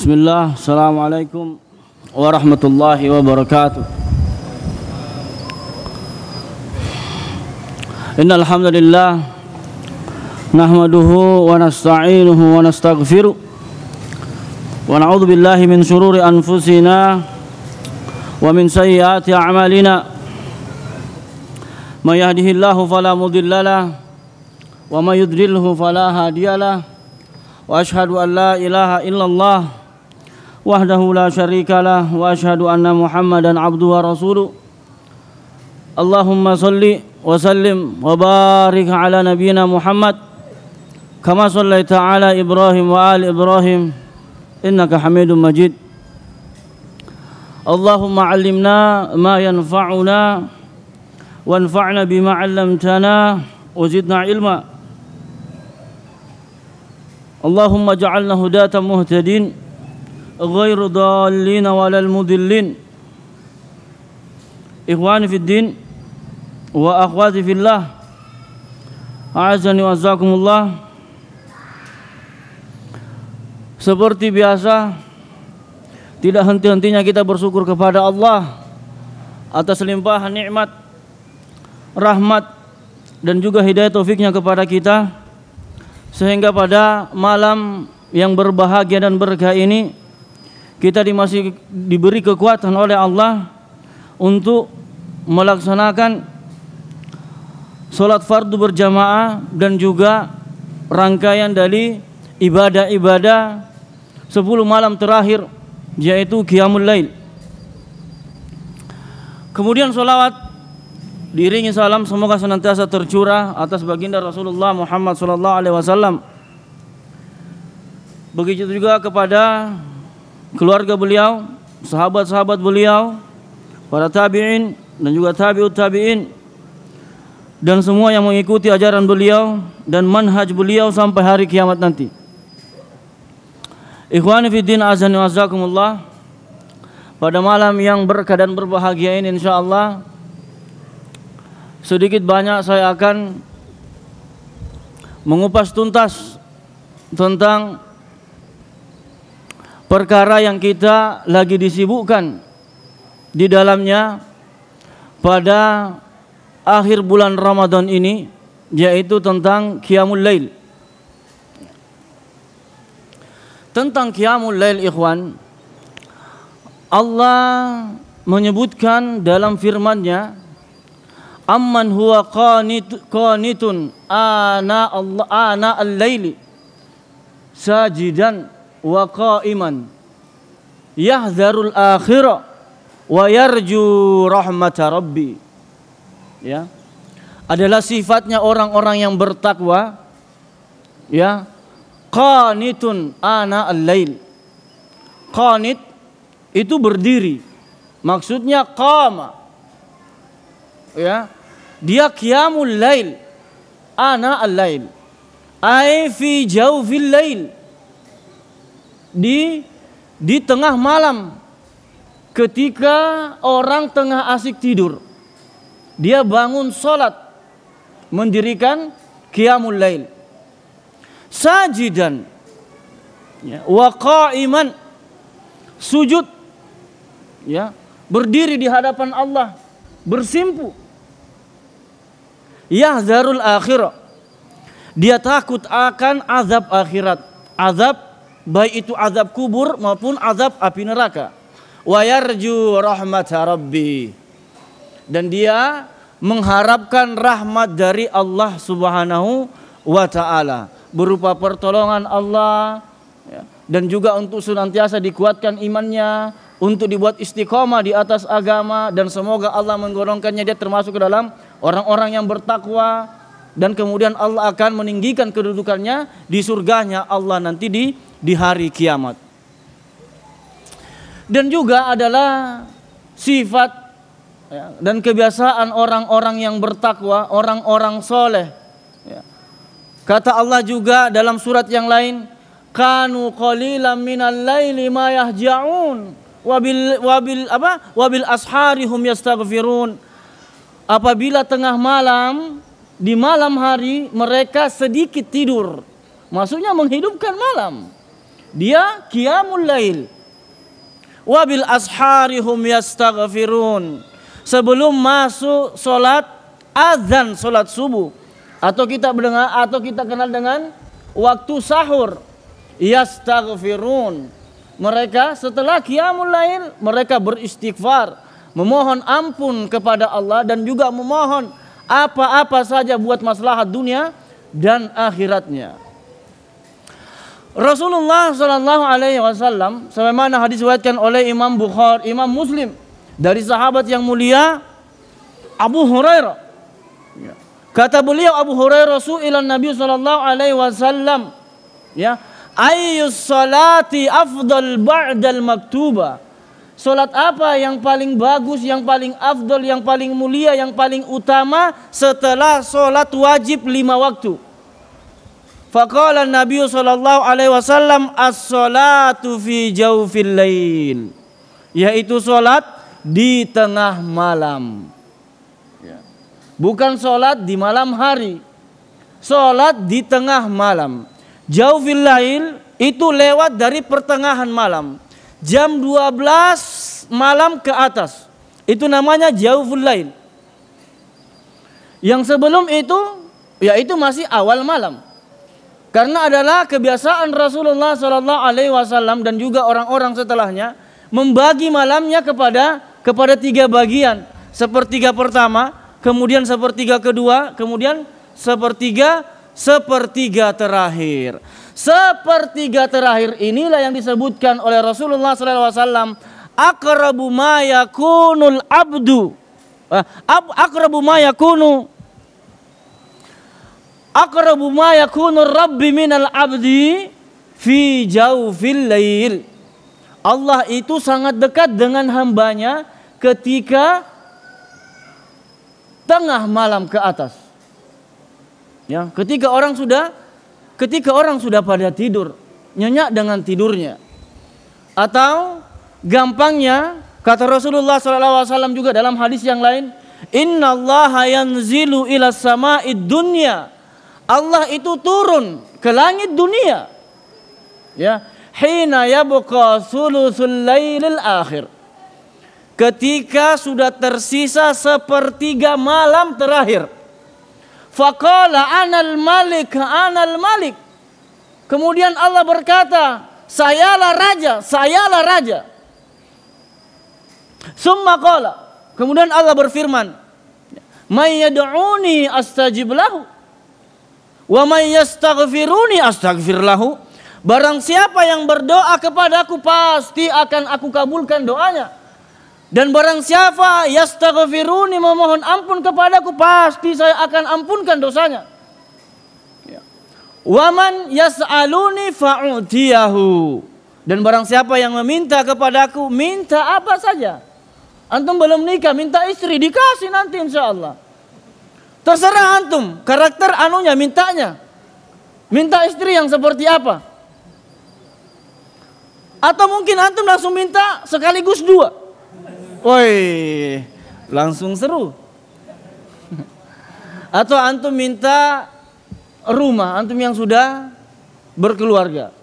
Bismillah, assalamualaikum warahmatullahi wabarakatuh. Innal hamdalillah nahmaduhu wa nasta'inuhu wa nastaghfiruh wa na'udzu billahi min shururi anfusina wa min sayyiati a'malina. May yahdihillahu fala mudhillalah wa may yudlilhu fala hadiyalah. Wa ashhadu an la ilaha illallah wahdahu la syarikalah wa ashhadu anna Muhammadan abduhu wa rasuluh. Allahumma salli wa sallim wa barik ala nabiyyina Muhammad kama sallaita ala Ibrahim wa ali Ibrahim innaka Hamidum Majid. Allahumma 'allimna ma yanfa'una wanfa'na bima 'allamtana wa zidna ilma. Allahumma ja'alna hudatan muhtadin ghairu dallin walal mudillin. Ikhwani fid din wa akhwati fillah, a'azani wa azakumullah. Seperti biasa, tidak henti-hentinya kita bersyukur kepada Allah atas limpahan nikmat, rahmat dan juga hidayah taufiknya kepada kita, sehingga pada malam yang berbahagia dan berkah ini kita masih diberi kekuatan oleh Allah untuk melaksanakan sholat fardu berjamaah dan juga rangkaian dari ibadah-ibadah 10 malam terakhir, yaitu Qiyamul Lail. Kemudian sholawat diiringi salam semoga senantiasa tercurah atas baginda Rasulullah Muhammad SAW. Begitu juga kepada keluarga beliau, sahabat-sahabat beliau, para tabi'in dan juga tabi'ut tabi'in, dan semua yang mengikuti ajaran beliau dan manhaj beliau sampai hari kiamat nanti. Ikhwani fiddin, azani wa azakumullah. Pada malam yang berkah dan berbahagia ini insyaallah sedikit banyak saya akan mengupas tuntas tentang perkara yang kita lagi disibukkan di dalamnya pada akhir bulan Ramadan ini, yaitu tentang Qiyamul Lail. Tentang Qiyamul Lail, ikhwan, Allah menyebutkan dalam firman-Nya, amman huwa qanitun ana al-laili sajidan wa qa'iman yahdzarul akhirah wa yarju rahmata rabbi. Ya, adalah sifatnya orang-orang yang bertakwa. Ya, qanitun ana al-lail. Qanit itu berdiri, maksudnya qama. Ya, dia qiyamul lail, ana al-lail, ai fi jawfil lail, di tengah malam, ketika orang tengah asik tidur, dia bangun sholat, mendirikan qiyamul lail. Sajidan, ya, wa qa'iman, sujud, ya, berdiri di hadapan Allah, bersimpu. Yahzarul akhirah, dia takut akan azab akhirat, azab baik itu azab kubur maupun azab api neraka. Wa yarju rahmata rabbi, dan dia mengharapkan rahmat dari Allah Subhanahu wa ta'ala, berupa pertolongan Allah, ya, dan juga untuk senantiasa dikuatkan imannya, untuk dibuat istiqomah di atas agama, dan semoga Allah menggolongkannya dia termasuk ke dalam orang-orang yang bertakwa, dan kemudian Allah akan meninggikan kedudukannya di surganya Allah nanti di hari kiamat. Dan juga adalah sifat, ya, dan kebiasaan orang-orang yang bertakwa, orang-orang soleh. Ya. Kata Allah juga dalam surat yang lain, kanu qalilan minal laili ma yahja'un wabil ashari hum yastaghfirun. Apabila tengah malam, di malam hari mereka sedikit tidur, maksudnya menghidupkan malam. dia qiyamul lail. Wa bil ashari hum yastaghfirun. Sebelum masuk salat azan salat subuh, atau kita kenal dengan waktu sahur, yastaghfirun. Mereka setelah qiyamul lail mereka beristighfar, memohon ampun kepada Allah dan juga memohon apa-apa saja buat maslahat dunia dan akhiratnya. Rasulullah sallallahu alaihi wasallam sebagaimana hadis diriwayatkan oleh Imam Bukhari, Imam Muslim dari sahabat yang mulia Abu Hurairah. Kata beliau Abu Hurairah, su'ilan Nabi sallallahu alaihi wasallam, ya, ayyus salati afdal ba'dal maktuba. Salat apa yang paling bagus, yang paling afdal, yang paling mulia, yang paling utama setelah salat wajib 5 waktu? Faqala Nabi sallallahu alaihi wasallam, as-salatu fi jawfil lail, yaitu salat di tengah malam. Ya. Bukan salat di malam hari, salat di tengah malam. Jawfil lail itu lewat dari pertengahan malam, jam 12 malam ke atas, itu namanya jawful lail. Yang sebelum itu, yaitu masih awal malam. Karena adalah kebiasaan Rasulullah sallallahu alaihi wasallam dan juga orang-orang setelahnya membagi malamnya kepada 3 bagian. Sepertiga pertama, kemudian sepertiga kedua, kemudian sepertiga terakhir. Sepertiga terakhir inilah yang disebutkan oleh Rasulullah sallallahu alaihi wasallam, aqrabu ma yakunul abdu aqrabu ma yakunu rabbi minal abdi fi jawfil lail. Allah itu sangat dekat dengan hambanya ketika tengah malam ke atas. Ya, ketika orang sudah pada tidur, nyenyak dengan tidurnya. Atau gampangnya kata Rasulullah SAW juga dalam hadis yang lain, innallaha yanzilu ila sama'id dunya. Allah itu turun ke langit dunia. Ya, hina yabqa sulusul lailil akhir. Ketika sudah tersisa sepertiga malam terakhir. Faqala anal malik. Kemudian Allah berkata, sayalah raja. Summa qala, kemudian Allah berfirman, may yad'uni astajib lahu wa may yastaghfiruni astaghfir lahu. Barang siapa yang berdoa kepadaku pasti akan aku kabulkan doanya. Dan barang siapa yastaghfiruni memohon ampun kepadaku pasti saya akan ampunkan dosanya. Wa man yas'aluni fa'utiyahu. Dan barang siapa yang meminta kepadaku, minta apa saja. Antum belum nikah, minta istri, dikasih nanti insyaallah. Terserah antum, karakter anunya mintanya. Minta istri yang seperti apa? Atau mungkin antum langsung minta sekaligus 2. Woi, langsung seru. Atau antum minta rumah, antum yang sudah berkeluarga,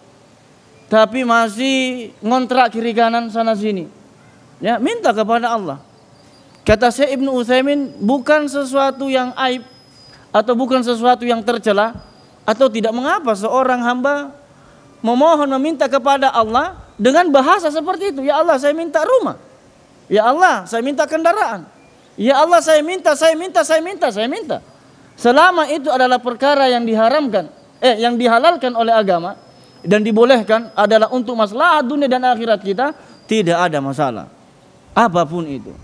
tapi masih ngontrak kiri kanan sana sini. Ya, minta kepada Allah. Kata Syekh Ibnu Utsaimin, bukan sesuatu yang aib atau bukan sesuatu yang tercela atau tidak mengapa seorang hamba memohon meminta kepada Allah dengan bahasa seperti itu. Ya Allah, saya minta rumah. Ya Allah, saya minta kendaraan. Ya Allah, saya minta. Selama itu adalah perkara yang diharamkan, yang dihalalkan oleh agama dan dibolehkan adalah untuk maslahat dunia dan akhirat kita, tidak ada masalah. Apapun itu.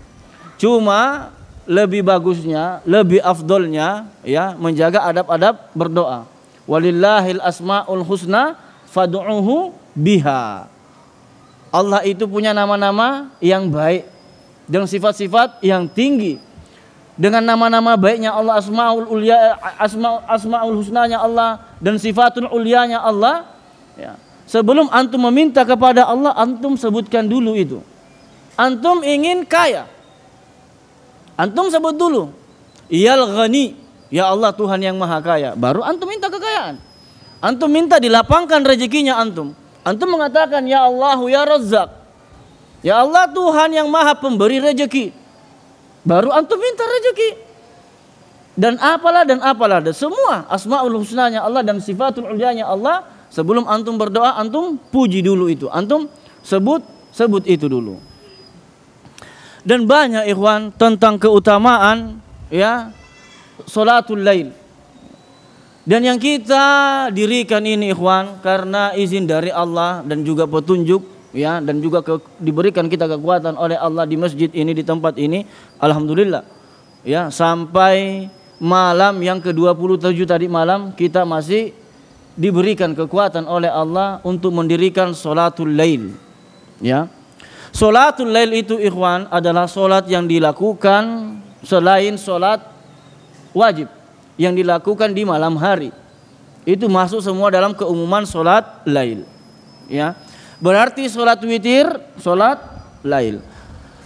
Cuma lebih bagusnya, lebih afdolnya ya menjaga adab-adab berdoa. Walillahil asmaul husna fad'uhu biha. Allah itu punya nama-nama yang baik dan sifat-sifat yang tinggi. Dengan nama-nama baiknya Allah, asmaul husnanya Allah dan sifatul ulianya Allah, ya. Sebelum antum meminta kepada Allah, antum sebutkan dulu itu. Antum ingin kaya, antum sebut dulu, Iyal Ghani, ya Allah Tuhan yang maha kaya. Baru antum minta kekayaan. Antum minta dilapangkan rezekinya antum. Antum mengatakan ya Allah ya Razzaq. Ya Allah Tuhan yang maha pemberi rezeki. Baru antum minta rezeki. Dan apalah. Dan semua asmaul husnanya Allah dan sifatul ulianya Allah. Sebelum antum berdoa, antum puji dulu itu. Antum sebut itu dulu. Dan banyak ikhwan tentang keutamaan ya salatul lail. Dan yang kita dirikan ini ikhwan karena izin dari Allah dan juga petunjuk ya, dan juga diberikan kita kekuatan oleh Allah di masjid ini, di tempat ini, alhamdulillah ya, sampai malam yang ke-27 tadi malam kita masih diberikan kekuatan oleh Allah untuk mendirikan salatul lail ya. Salatul lail itu ikhwan adalah salat yang dilakukan selain salat wajib yang dilakukan di malam hari. Itu masuk semua dalam keumuman salat lail ya. Berarti salat witir, salat lail.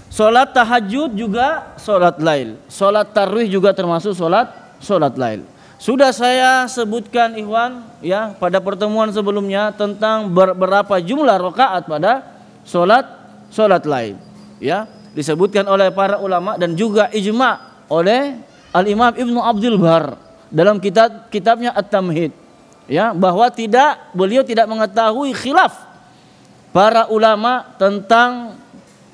Salat tahajud juga salat lail. Salat tarawih juga termasuk salat lail. Sudah saya sebutkan ikhwan ya pada pertemuan sebelumnya tentang berapa jumlah rakaat pada salat lail. Ya, disebutkan oleh para ulama dan juga ijma' oleh Al-Imam Ibnu Abdul Bar dalam kitabnya At-Tamhid. Ya, bahwa beliau tidak mengetahui khilaf para ulama tentang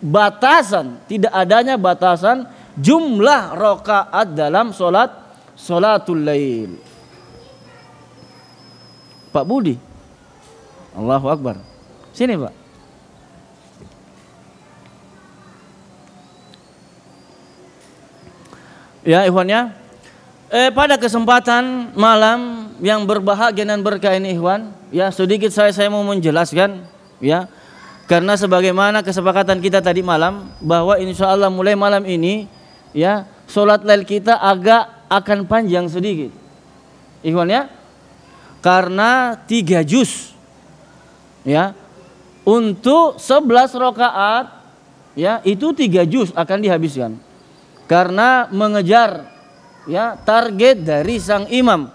batasan, tidak adanya batasan jumlah rakaat dalam salatul lail. Pak Budi, Allahu Akbar. Sini Pak. Ya ikhwannya, pada kesempatan malam yang berbahagia dan berkah ini ikhwan, ya sedikit saya mau menjelaskan ya, karena sebagaimana kesepakatan kita tadi malam bahwa insya Allah mulai malam ini ya salat lail kita akan panjang sedikit ikhwan ya, karena 3 juz ya, untuk 11 rakaat ya itu 3 juz akan dihabiskan karena mengejar ya target dari sang imam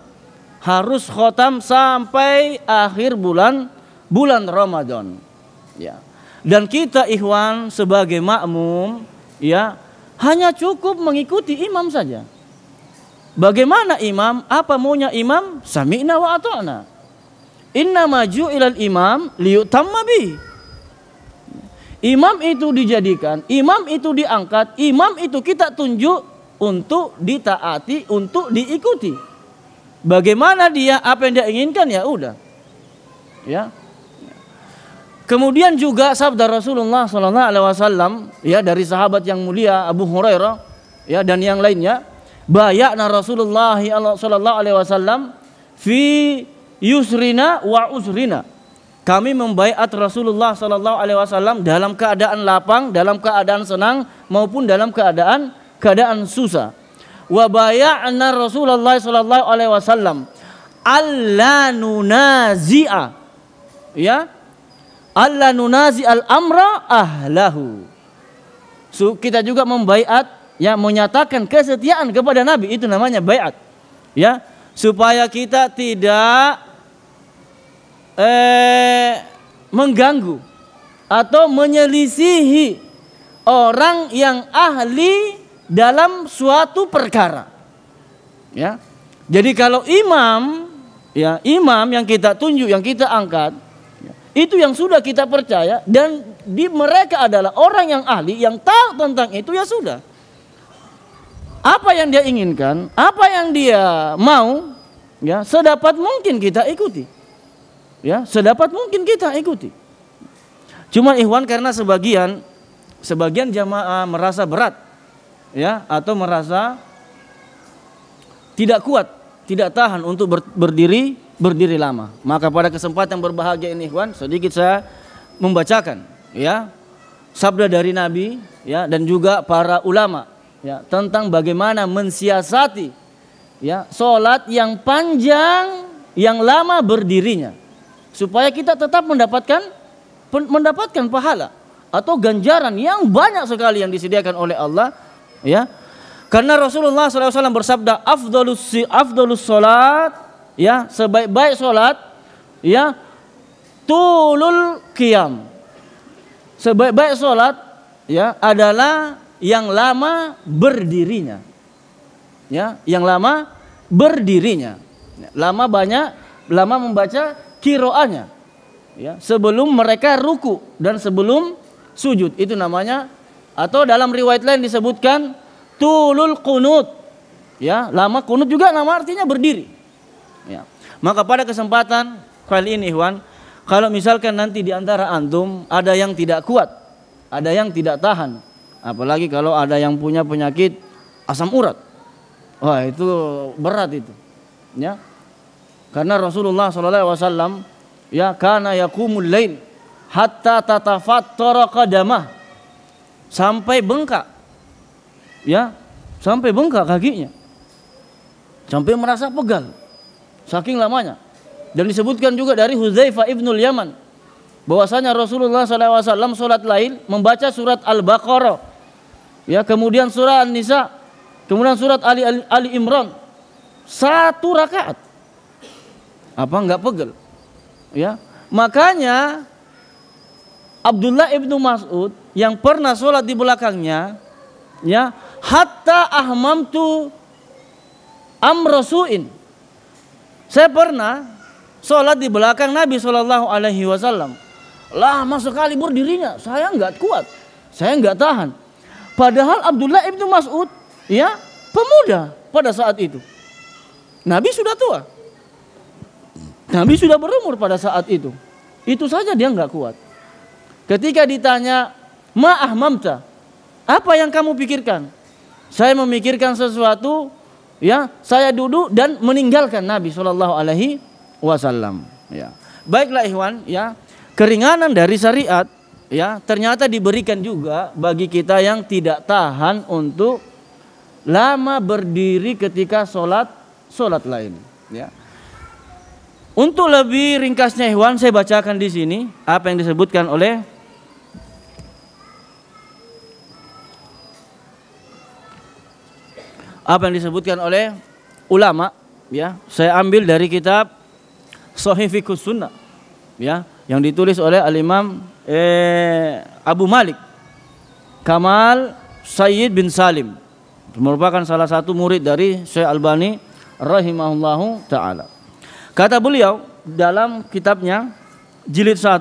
harus khotam sampai akhir bulan Ramadan ya. Dan kita ikhwan sebagai makmum ya hanya cukup mengikuti imam saja. Bagaimana imam? Apa maunya imam? Sami'na wa ata'na. Innama ju'ilal imam liyutamma bih. Imam itu dijadikan, imam itu diangkat, imam itu kita tunjuk untuk ditaati, untuk diikuti. Bagaimana dia, apa yang dia inginkan ya udah. Ya. Kemudian juga sabda Rasulullah sallallahu alaihi wasallam ya dari sahabat yang mulia Abu Hurairah ya dan yang lainnya, bayana Rasulullah sallallahu alaihi wasallam fi yusrina wa usrina. Kami membaiat Rasulullah sallallahu alaihi wasallam dalam keadaan lapang, dalam keadaan senang maupun dalam keadaan susah. Wa bayana Rasulullah sallallahu alaihi wasallam alla nunazi'a ya, alla nunazi al-amra ahlahu. Kita juga membaiat ya, menyatakan kesetiaan kepada Nabi, itu namanya baiat ya, supaya kita tidak mengganggu atau menyelisihi orang yang ahli dalam suatu perkara ya. Jadi kalau imam ya, imam yang kita tunjuk, yang kita angkat ya, itu yang sudah kita percaya dan mereka adalah orang yang ahli, yang tahu tentang itu, ya sudah. Apa yang dia inginkan, apa yang dia mau ya, sedapat mungkin kita ikuti. Ya, sedapat mungkin kita ikuti. Cuman ikhwan karena sebagian jamaah merasa berat ya, atau merasa tidak kuat, tidak tahan untuk berdiri lama. Maka pada kesempatan berbahagia ini ikhwan, sedikit saya membacakan ya sabda dari Nabi ya dan juga para ulama ya tentang bagaimana mensiasati ya salat yang panjang, yang lama berdirinya, supaya kita tetap mendapatkan pahala atau ganjaran yang banyak sekali yang disediakan oleh Allah ya. Karena Rasulullah SAW bersabda afdalus salat ya, sebaik-baik salat ya tulul qiyam. Sebaik-baik salat ya adalah yang lama berdirinya. Ya, yang lama berdirinya. Lama membaca qiraatnya. Ya, sebelum mereka ruku dan sebelum sujud, itu namanya, atau dalam riwayat lain disebutkan tulul qunut. Ya, lama qunut juga nama artinya berdiri. Ya. Maka pada kesempatan kali ini Ikhwan, kalau misalkan nanti di antara antum ada yang tidak kuat, ada yang tidak tahan, apalagi kalau ada yang punya penyakit asam urat, wah itu berat itu, ya. Karena Rasulullah SAW ya kana yaqumul lail hatta tatafattara qadamah, sampai bengkak, ya, sampai bengkak kakinya, sampai merasa pegal, saking lamanya. Dan disebutkan juga dari Hudzaifah ibnul Yaman bahwasanya Rasulullah SAW sholat lail membaca surat Al-Baqarah, ya, kemudian surah An-Nisa, kemudian surat Ali Imran, 1 rakaat. Apa enggak pegel? Ya, makanya Abdullah ibnu Mas'ud yang pernah sholat di belakangnya, ya, hatta ahmamtu amrosuin. Saya pernah sholat di belakang Nabi SAW. Lama sekali berdirinya, saya nggak kuat, saya nggak tahan. Padahal Abdullah ibnu Mas'ud, ya, pemuda pada saat itu. Nabi sudah tua, Nabi sudah berumur pada saat itu. Itu saja dia nggak kuat. Ketika ditanya, ma ahmamta, apa yang kamu pikirkan? Saya memikirkan sesuatu, ya, saya duduk dan meninggalkan Nabi SAW. Ya. Baiklah Ikhwan, ya, keringanan dari syariat, ya, ternyata diberikan juga bagi kita yang tidak tahan untuk lama berdiri ketika sholat lain. Ya. Untuk lebih ringkasnya Ikhwan, saya bacakan di sini apa yang disebutkan oleh ulama, ya. Saya ambil dari kitab Shahih Fiqhus Sunnah, ya, yang ditulis oleh Al-Imam Abu Malik Kamal Sayyid bin Salim, merupakan salah satu murid dari Syekh Albani rahimahullahu taala. Kata beliau dalam kitabnya jilid 1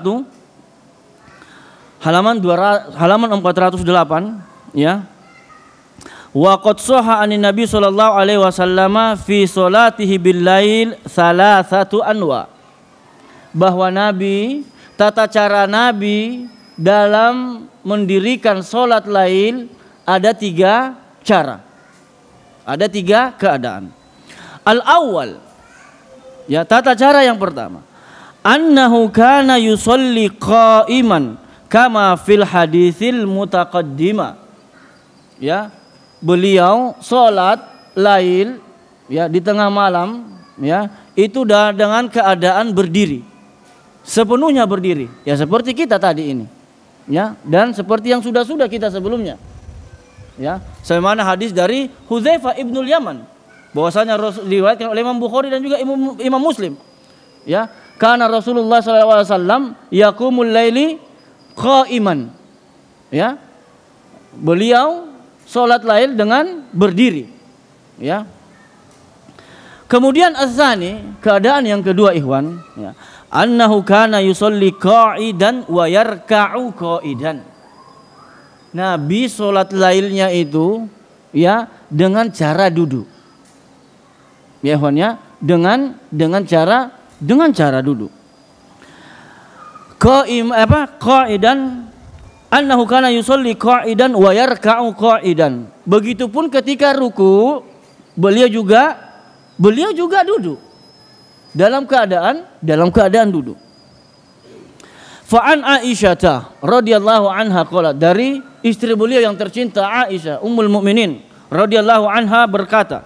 halaman 408, ya, wa qad shahha anin nabi sallallahu alaihi wasallam fi salatihi bil lail thalathatu anwa, bahwa Nabi, tata cara Nabi dalam mendirikan salat lail ada 3 cara, ada 3 keadaan. Al-awwal, ya, tata cara yang pertama, annahu kana yusalli qa'iman kama fil haditsil mutaqaddima, ya, beliau sholat lail, ya, di tengah malam, ya, itu dengan keadaan berdiri, sepenuhnya berdiri, ya, seperti kita tadi ini, ya, dan seperti yang sudah kita sebelumnya, ya, sebagaimana hadis dari Hudzaifah ibnul Yaman bahwasanya diriwayatkan oleh Imam Bukhari dan juga Imam Muslim, ya, karena Rasulullah SAW yaqumul laili qa'iman, ya, beliau sholat lail dengan berdiri, ya. Kemudian azani, keadaan yang kedua Ikhwan, ya, annahu kana yusalli qa'idan wa yarka'u qa'idan. Nabi sholat lailnya itu, ya, dengan cara duduk, ya Ikhwan, ya, dengan cara duduk. Qa'idan, annahu kana yusalli qa'idan wa yarka'u qa'idan. Begitupun ketika ruku, beliau juga duduk dalam keadaan duduk. Fa'an Aisyah radhiyallahu anha qalat, dari istri beliau yang tercinta Aisyah ummul mukminin radhiyallahu anha berkata,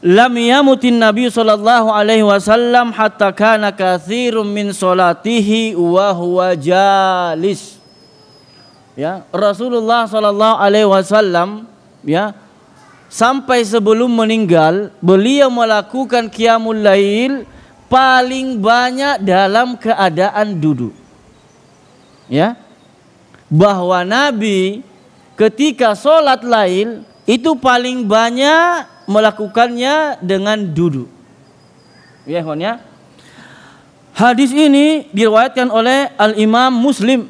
lam yamutin Nabi sallallahu alaihi wasallam hatta kana katsirun min salatihi wa huwa jalis. Ya, Rasulullah sallallahu alaihi wasallam, ya, sampai sebelum meninggal beliau melakukan qiyamul lail paling banyak dalam keadaan duduk. Ya. Bahwa Nabi ketika sholat lail itu paling banyak melakukannya dengan duduk. Ya, ikhwan ya. Hadis ini diriwayatkan oleh Al-Imam Muslim,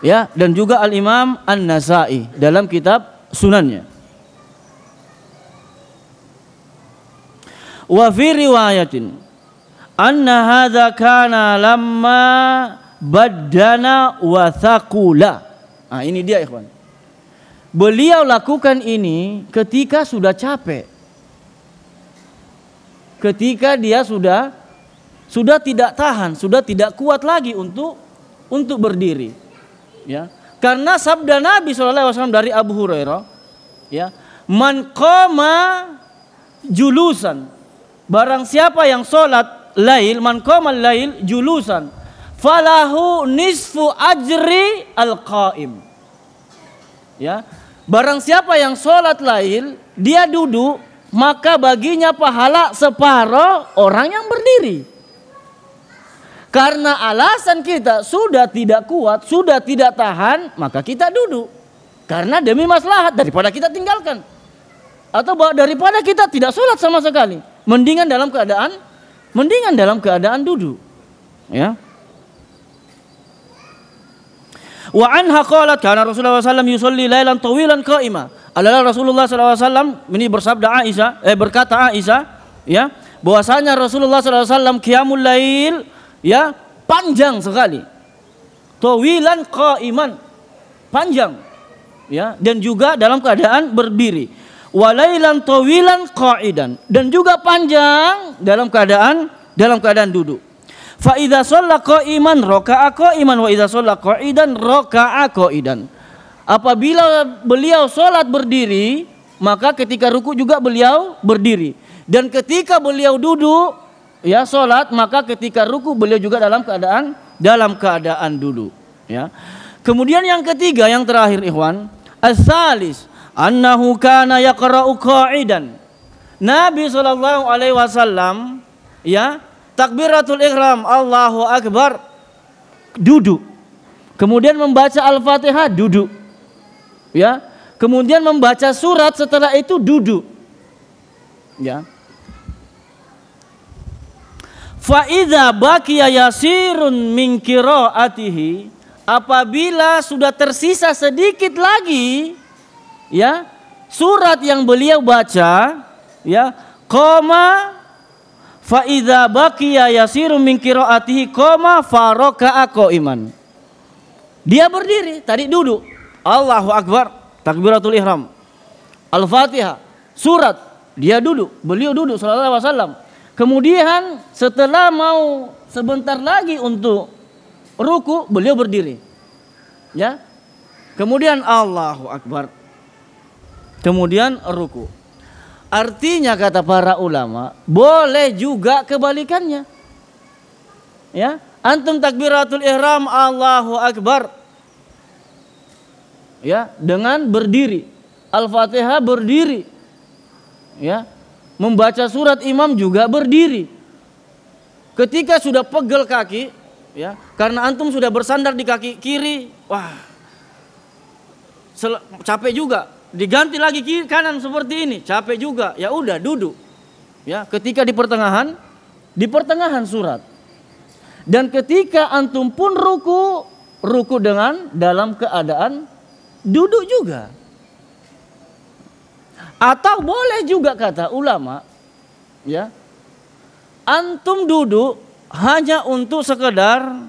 ya, dan juga Al-Imam An-Nasa'i dalam kitab Sunannya. Wa fi riwayatin anna hadza kana lamma baddana wa thaqula. Nah, ini dia ikhwan. Beliau lakukan ini ketika sudah capek. Ketika dia sudah tidak tahan, sudah tidak kuat lagi untuk berdiri. Ya. Karena sabda Nabi SAW dari Abu Hurairah, ya, man qama julusan, barang siapa yang sholat lail, man qamal lail julusan, falahu nisfu ajri al-qaim. Ya, barang siapa yang sholat lail, dia duduk, maka baginya pahala separuh orang yang berdiri. Karena alasan kita sudah tidak kuat, sudah tidak tahan, maka kita duduk. Karena demi maslahat, daripada kita tinggalkan. Atau daripada kita tidak sholat sama sekali. Mendingan dalam keadaan duduk. Ya. Wa anha qalat kana Rasulullah SAW yusalli lailan tawilan qa'ima. Adalah Rasulullah SAW ini berkata Aisyah, ya, bahwasanya Rasulullah SAW qiyamul lail, ya, panjang sekali. Tawilan qa'iman, panjang, ya, dan juga dalam keadaan berdiri. Walailan tawilan qa'idan, dan juga panjang dalam keadaan duduk. Fa idza shalla qa'iman raka'a qa'iman wa idza shalla qa'idan raka'a qa'idan. Apabila beliau salat berdiri, maka ketika ruku juga beliau berdiri. Dan ketika beliau duduk, ya, salat, maka ketika ruku beliau juga dalam keadaan duduk, ya. Kemudian yang ketiga, yang terakhir ikhwan, as-salis annahu kana yaqra'u qa'idan. Nabi SAW, ya, takbiratul ihram Allahu Akbar, duduk. Kemudian membaca Al-Fatihah, duduk. Ya. Kemudian membaca surat setelah itu duduk. Ya. Fa idza baqiya yasirun min qiraatihi, apabila sudah tersisa sedikit lagi, ya, surat yang beliau baca, ya, qama fa idza baqiya yasirun min qiraatihi qama faraka'a qa'iman. Dia berdiri, tadi duduk. Allahu Akbar, takbiratul ihram, Al-Fatihah, surat, dia duduk, beliau duduk sallallahu alaihi wasallam. Kemudian setelah mau sebentar lagi untuk ruku, beliau berdiri. Ya. Kemudian Allahu Akbar. Kemudian ruku. Artinya kata para ulama, boleh juga kebalikannya. Ya, antum takbiratul ihram Allahu Akbar. Ya, dengan berdiri. Al-Fatihah berdiri. Ya. Membaca surat imam juga berdiri. Ketika sudah pegel kaki, ya, karena antum sudah bersandar di kaki kiri, wah, capek juga. Diganti lagi kiri kanan seperti ini, capek juga. Ya udah duduk. Ya, ketika di pertengahan surat. Dan ketika antum pun ruku dengan dalam keadaan duduk juga. Atau boleh juga kata ulama, ya, antum duduk hanya untuk sekedar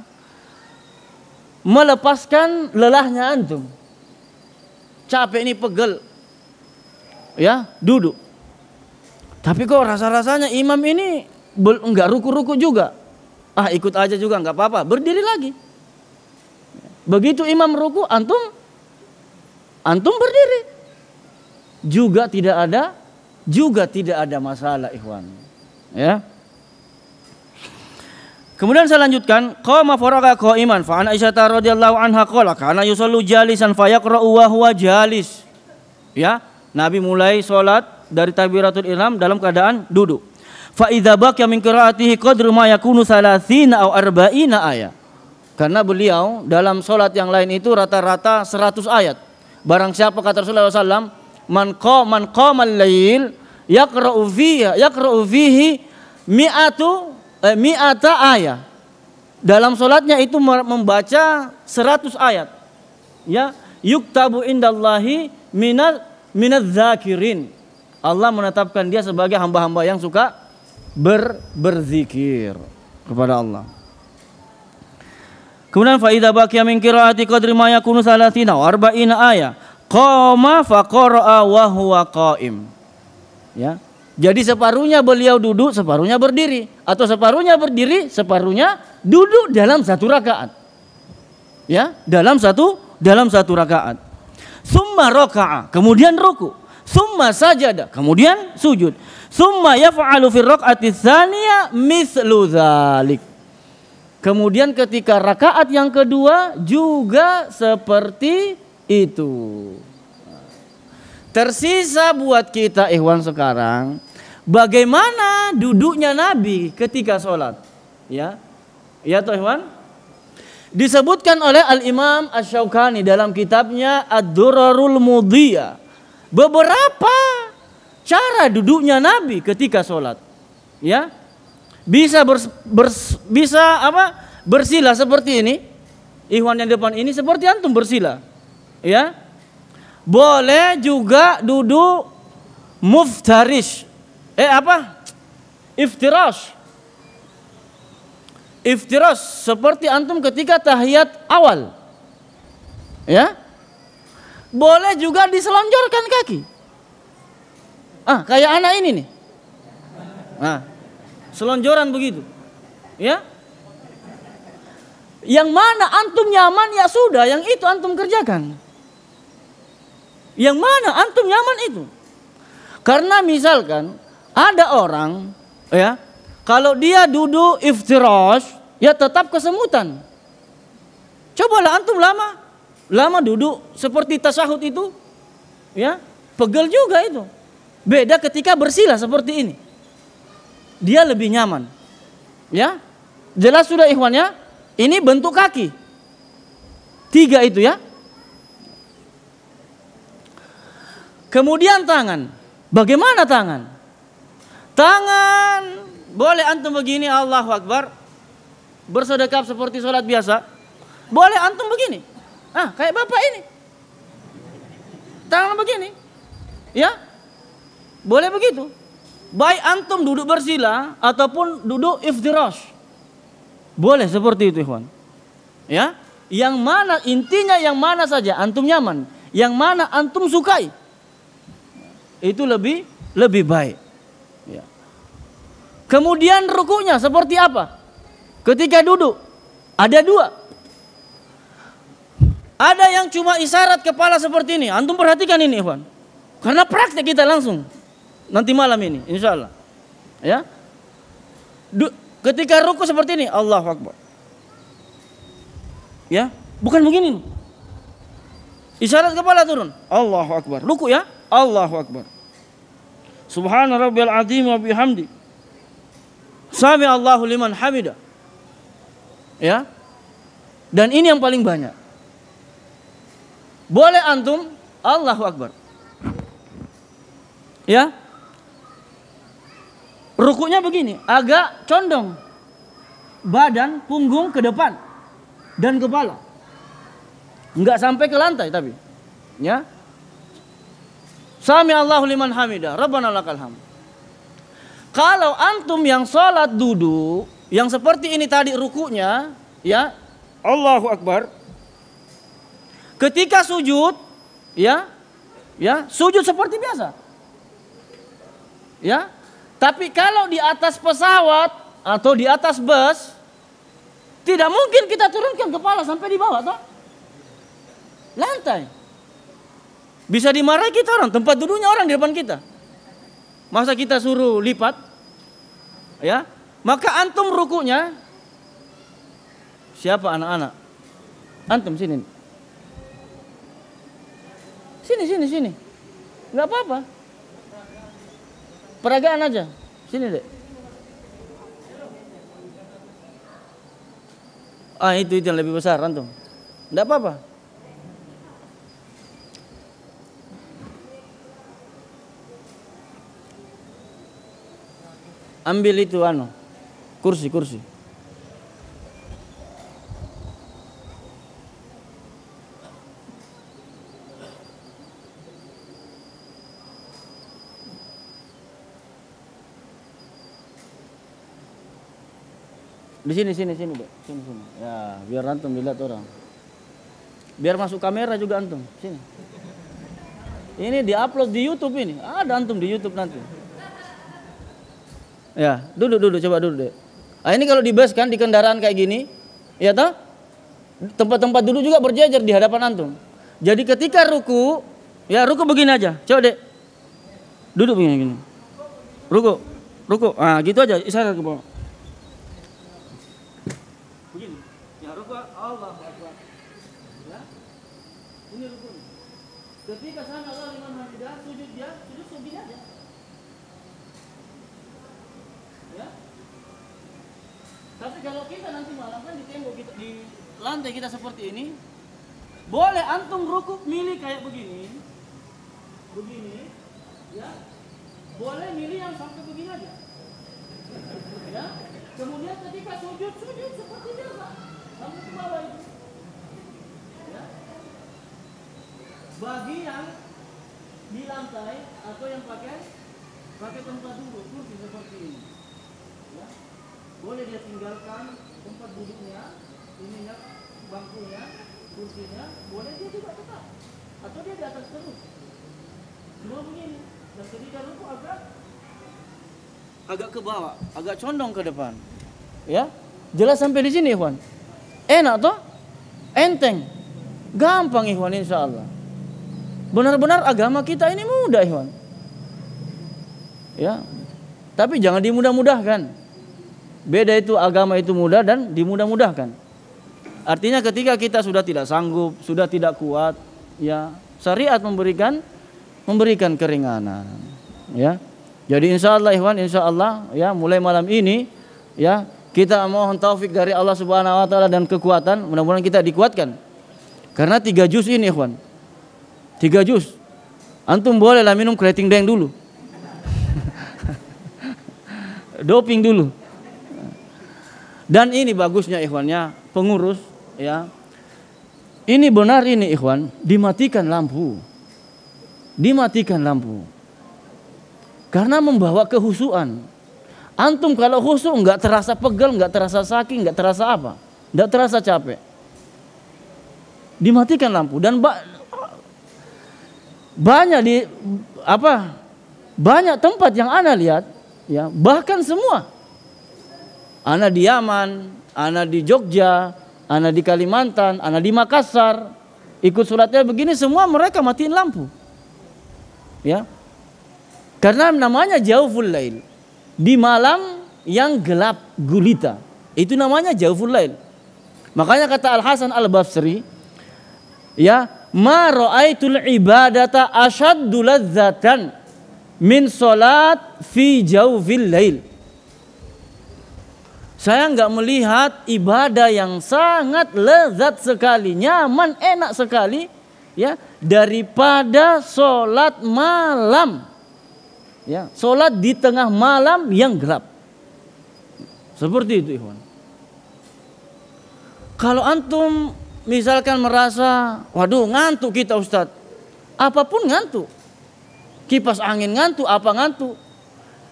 melepaskan lelahnya antum. Capek ini, pegel, ya, duduk. Tapi kok rasa-rasanya imam ini enggak ruku-ruku juga. Ah, ikut aja juga enggak apa-apa, berdiri lagi. Begitu imam ruku, antum berdiri. Juga tidak ada masalah ikhwan. Ya. Kemudian saya lanjutkan, qama faraka qa'iman fa an Aisyah radhiyallahu anha qala kana yusallu jalisan fa yaqra'u wa huwa jalis. Ya, Nabi mulai salat dari takbiratul ihram dalam keadaan duduk. fa idza baqiya min qiraatihi qadru ma yakunu 30 aw 40 ayat. Karena beliau dalam salat yang lain itu rata-rata 100 ayat. Barang siapa kata Rasulullah SAW, man qama al-lail yaqra'u fihi mi'ata ayat. Dalam salatnya itu membaca 100 ayat. Ya, yuktabu indallahi minadz zakirin. Allah menetapkan dia sebagai hamba-hamba yang suka berzikir kepada Allah. Kemudian fa idza baqiya min qiraati qadri ma yakunu 30 wa 40 ayat qama fa qara'a wa huwa qa'im. Ya. Jadi separuhnya beliau duduk, separuhnya berdiri, atau separuhnya berdiri, separuhnya duduk dalam satu rakaat. Ya, dalam satu rakaat. Summa raka'a, kemudian ruku. Summa sajada, kemudian sujud. Summa yaf'alu fi raq'ati tsaniyah mithlu dzalik. Kemudian ketika rakaat yang kedua juga seperti itu. Tersisa buat kita ikhwan sekarang, bagaimana duduknya Nabi ketika sholat. Ya, ya toh ikhwan. Disebutkan oleh Al-Imam Asy-Syaukani dalam kitabnya Ad-Durarul Mudhiyah beberapa cara duduknya Nabi ketika sholat. Ya, bisa bersila seperti ini. Ikhwan yang depan ini seperti antum bersila. Ya, boleh juga duduk muftarish. Iftirash seperti antum ketika tahiyat awal. Ya, boleh juga diselonjorkan kaki. Kayak anak ini nih. Selonjoran begitu. Ya. Yang mana antum nyaman ya sudah, yang itu antum kerjakan. Yang mana antum nyaman itu. Karena misalkan ada orang ya, kalau dia duduk iftirash ya tetap kesemutan. Cobalah antum lama duduk seperti tasyahud itu ya, pegel juga itu. Beda ketika bersila seperti ini. Dia lebih nyaman. Ya. Jelas sudah ikhwannya? Ini bentuk kaki. 3 itu ya. Kemudian tangan. Bagaimana tangan? Tangan boleh antum begini, Allahu Akbar. Bersedekap seperti sholat biasa. Boleh antum begini. Kayak bapak ini. Tangan begini. Ya. Boleh begitu. Baik antum duduk bersila ataupun duduk iftirash. Boleh seperti itu ikhwan. Ya, yang mana intinya yang mana saja antum nyaman, yang mana antum sukai. Itu lebih baik. Ya. Kemudian rukunya seperti apa? Ketika duduk ada 2. Ada yang cuma isyarat kepala seperti ini. Antum perhatikan ini ikhwan. Karena praktek kita langsung. Nanti malam ini insyaallah. Ya. Ketika ruku seperti ini, Allahu Akbar. Ya, bukan begini. Isyarat kepala turun, Allahu Akbar. Ruku ya, Allahu Akbar. Subhana rabbiyal azim wa bihamdi. Sami Allahu liman hamida. Ya. Dan ini yang paling banyak. Boleh antum Allahu Akbar. Ya. Rukunya begini, agak condong. Badan, punggung ke depan dan kepala. Enggak sampai ke lantai tapi. Ya. Sami Allahu liman hamidah, Rabbana lakal hamd. Kalau antum yang sholat duduk, yang seperti ini tadi rukunya, ya, Allahu Akbar. Ketika sujud, ya, sujud seperti biasa. Ya. Tapi kalau di atas pesawat atau di atas bus, tidak mungkin kita turunkan kepala sampai di bawah, toh? Lantai. Bisa dimarahi kita orang, tempat duduknya orang di depan kita. Masa kita suruh lipat? Ya, maka antum rukunya. Siapa anak-anak? Antum sini. Sini. Enggak apa-apa. Peragaan aja. Sini, Dek. Itu yang lebih besar antum. Enggak apa-apa. Ambil itu kursi. Di sini, Dek. Sini. Ya, biar antum dilihat orang. Biar masuk kamera juga antum. Sini. Ini diupload di YouTube ini. Ada antum di YouTube nanti. Ya, duduk, coba duduk, Dek. Ini kalau di bus kan, di kendaraan kayak gini, ya toh? Tempat-tempat duduk juga berjejer di hadapan antum. Jadi ketika ruku, ya ruku begini aja. Coba, Dek. Duduk begini. Ruku. Gitu aja, isyarat ke bawah. Begini. Ya ruku, Allahu Akbar. Ya. Ini ruku. Ketika sana Allah liman hamidah, sujud begini aja. Ya. Tapi kalau kita nanti malam kan di tembok kita, di lantai kita seperti ini, boleh antum rukuk milih kayak begini, ya. Boleh milih yang sampai begini aja, ya. Kemudian ketika sujud seperti biasa, sampai ke bawah itu, ya. Bagi yang di lantai atau yang pakai tempat duduk kursi seperti ini, ya. Boleh dia tinggalkan tempat duduknya, ininya, bangkunya, kursinya, boleh dia juga tetap, atau dia di atas terus. Cuma begini, dan ketika ruku agak ke bawah, agak condong ke depan. Ya, jelas sampai di sini, ikhwan. Enak toh? Enteng, gampang, ikhwan, insya Allah. Benar-benar agama kita ini mudah, ikhwan. Ya, tapi jangan dimudah-mudahkan. Beda itu agama itu mudah dan dimudah-mudahkan. Artinya ketika kita sudah tidak sanggup, sudah tidak kuat, ya syariat memberikan keringanan. Ya, jadi insya Allah, ikhwan, insya Allah, ya mulai malam ini, ya kita mohon taufik dari Allah Subhanahu Wa Taala dan kekuatan. Mudah-mudahan kita dikuatkan. Karena 3 juz ini, ikhwan, 3 juz. Antum bolehlah minum kerating deng dulu. Doping dulu. Dan ini bagusnya, ikhwannya, pengurus, ya. Ini benar ini, ikhwan, dimatikan lampu. Karena membawa kehusuan. Antum kalau khusyuk enggak terasa pegel, enggak terasa sakit, enggak terasa apa? Enggak terasa capek. Dimatikan lampu dan banyak tempat yang ana lihat, ya, bahkan semua. Ana di Yaman, ana di Jogja, ana di Kalimantan, ana di Makassar, ikut sholatnya begini, semua mereka matiin lampu. Ya. Karena namanya jauful lail. Di malam yang gelap gulita. Itu namanya jauful lail. Makanya kata Al-Hasan Al-Basri, ya, ma ra'aitul ibadata asyaddu ladzatan min salat fi jaufil lail. Saya enggak melihat ibadah yang sangat lezat sekali, nyaman, enak sekali, ya, daripada sholat malam. Ya, sholat di tengah malam yang gelap. Seperti itu, ikhwan. Kalau antum misalkan merasa, waduh ngantuk kita Ustadz, apapun ngantuk, kipas angin ngantuk, apa ngantuk.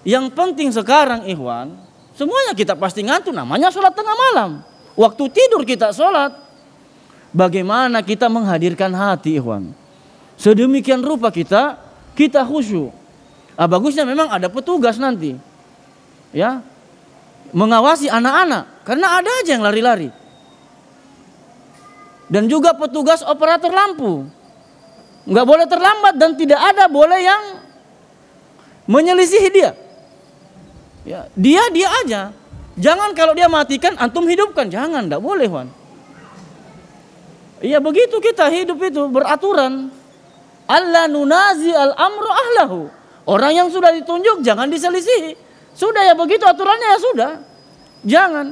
Yang penting sekarang, ikhwan, semuanya kita pasti ngantuk, namanya sholat tengah malam. Waktu tidur kita sholat. Bagaimana kita menghadirkan hati, ikhwan. Sedemikian rupa kita khusyuk. Bagusnya memang ada petugas nanti, ya, mengawasi anak-anak. Karena ada aja yang lari-lari. Dan juga petugas operator lampu. Nggak boleh terlambat dan tidak ada boleh yang menyelisihi dia. Ya, dia aja. Jangan kalau dia matikan antum hidupkan, jangan, enggak boleh, Wan. Iya begitu kita hidup itu beraturan. Allah nunazi al-amru ahlahu. Orang yang sudah ditunjuk jangan diselisihi. Sudah ya begitu aturannya, ya sudah. Jangan.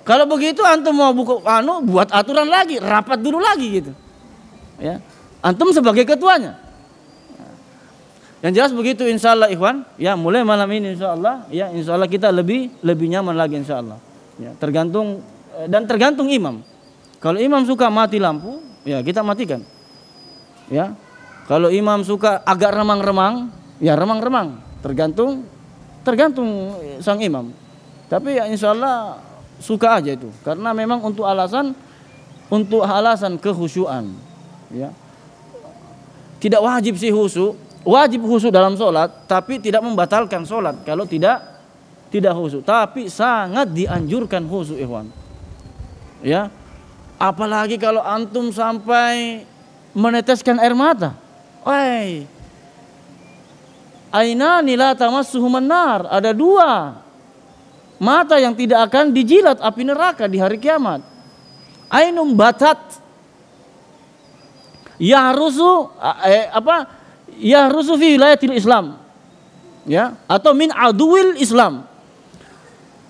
Kalau begitu antum mau buat aturan lagi, rapat dulu lagi gitu. Ya. Antum sebagai ketuanya. Yang jelas begitu insyaallah ikhwan, ya mulai malam ini insyaallah, ya insyaallah kita lebih nyaman lagi insyaallah. Ya, tergantung imam. Kalau imam suka mati lampu, ya kita matikan. Ya. Kalau imam suka agak remang-remang, ya remang-remang. Tergantung sang imam. Tapi ya insyaallah suka aja itu, karena memang untuk alasan kekhusyuan, ya. Tidak wajib sih khusyuk, wajib khusyuk dalam sholat, tapi tidak membatalkan sholat kalau tidak khusyuk. Tapi sangat dianjurkan khusyuk, ikhwan. Ya, apalagi kalau antum sampai meneteskan air mata. Ainani la tamassuhuman nar, ada dua mata yang tidak akan dijilat api neraka di hari kiamat. Ainum batat yahrusu fi wilayatil Islam, ya, atau min aduwil Islam.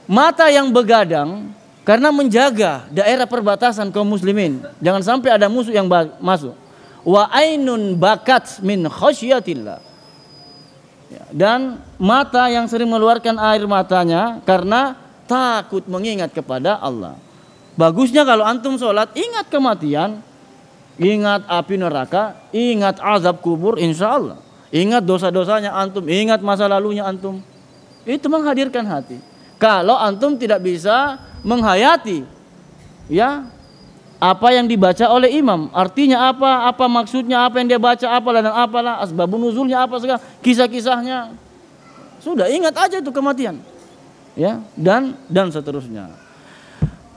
Mata yang begadang karena menjaga daerah perbatasan kaum muslimin, jangan sampai ada musuh yang masuk. Wa ainun bakat min khasyatillah. Ya, dan mata yang sering mengeluarkan air matanya karena takut mengingat kepada Allah. Bagusnya kalau antum sholat ingat kematian, ingat api neraka, ingat azab kubur, insya Allah. Ingat dosa-dosanya antum, ingat masa lalunya antum. Itu menghadirkan hati. Kalau antum tidak bisa menghayati, ya, apa yang dibaca oleh imam, artinya apa maksudnya, apa yang dia baca, apalah dan apalah, asbabun nuzulnya apa segala, kisah-kisahnya. Sudah ingat aja itu kematian. Ya, dan seterusnya.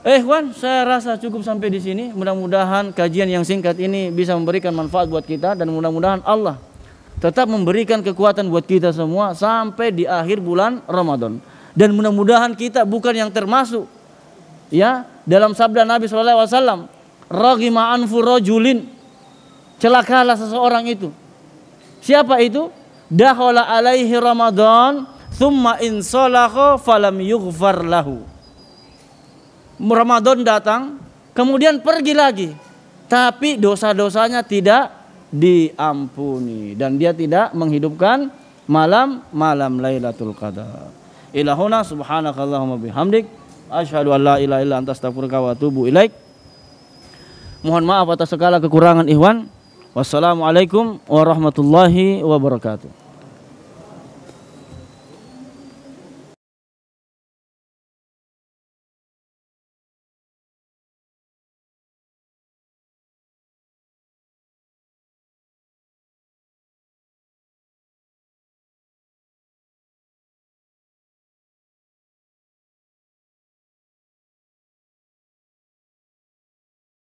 Ikhwan, saya rasa cukup sampai di sini. Mudah-mudahan kajian yang singkat ini bisa memberikan manfaat buat kita, dan mudah-mudahan Allah tetap memberikan kekuatan buat kita semua sampai di akhir bulan Ramadan. Dan mudah-mudahan kita bukan yang termasuk, ya, dalam sabda Nabi SAW, raghima anfu rajulin, celakalah seseorang itu. Siapa itu? Dakhala alaihi Ramadan thumma insalakha falam yughfar lahu. Ramadan datang, kemudian pergi lagi, tapi dosa-dosanya tidak diampuni dan dia tidak menghidupkan malam Lailatul Qadar. Ilahuna subhanakallahumma bihamdik asyhadu an la ilaha illa anta astaghfiruka wa atubu ilaik. Mohon maaf atas segala kekurangan ikhwan. Wassalamualaikum warahmatullahi wabarakatuh.